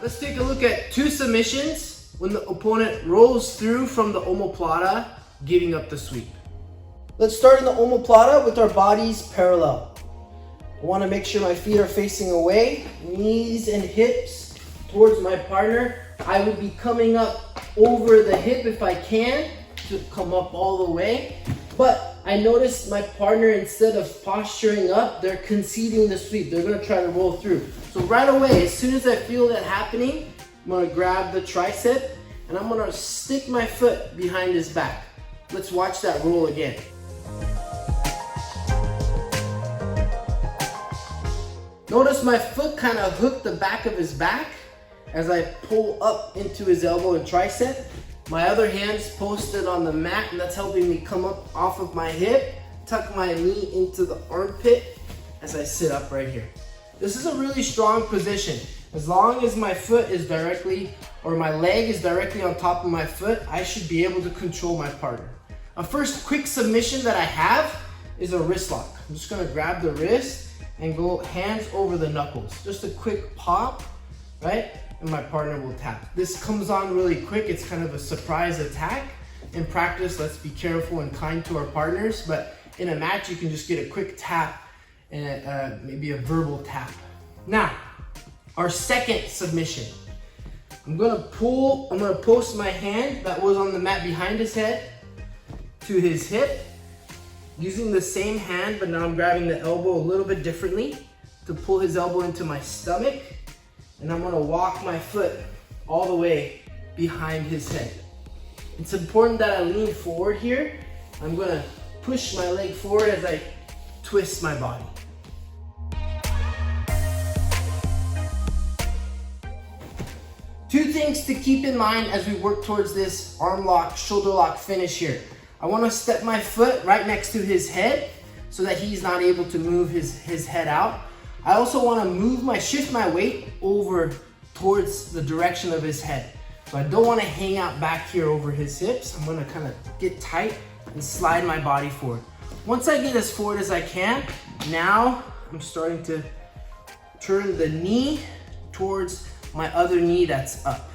Let's take a look at 2 submissions when the opponent rolls through from the omoplata, giving up the sweep. Let's start in the omoplata with our bodies parallel. I want to make sure my feet are facing away, knees and hips towards my partner. I would be coming up over the hip if I can to come up all the way. But I noticed my partner, instead of posturing up, they're conceding the sweep. They're going to try to roll through. So right away, as soon as I feel that happening, I'm going to grab the tricep and I'm going to stick my foot behind his back. Let's watch that roll again. Notice my foot kind of hooked the back of his back as I pull up into his elbow and tricep. My other hand's posted on the mat, and that's helping me come up off of my hip, tuck my knee into the armpit as I sit up right here. This is a really strong position. As long as my foot is directly, or my leg is directly on top of my foot, I should be able to control my partner. A first quick submission that I have is a wrist lock. I'm just gonna grab the wrist and go hands over the knuckles. Just a quick pop, right? And my partner will tap. This comes on really quick. It's kind of a surprise attack. In practice, let's be careful and kind to our partners, but in a match, you can just get a quick tap and maybe a verbal tap. Now, our second submission. I'm gonna post my hand that was on the mat behind his head to his hip, using the same hand, but now I'm grabbing the elbow a little bit differently to pull his elbow into my stomach. And I'm gonna walk my foot all the way behind his head. It's important that I lean forward here. I'm gonna push my leg forward as I twist my body. Two things to keep in mind as we work towards this arm lock, shoulder lock finish here. I wanna step my foot right next to his head so that he's not able to move his head out. I also want to shift my weight over towards the direction of his head. So I don't want to hang out back here over his hips. I'm going to kind of get tight and slide my body forward. Once I get as forward as I can, now I'm starting to turn the knee towards my other knee that's up.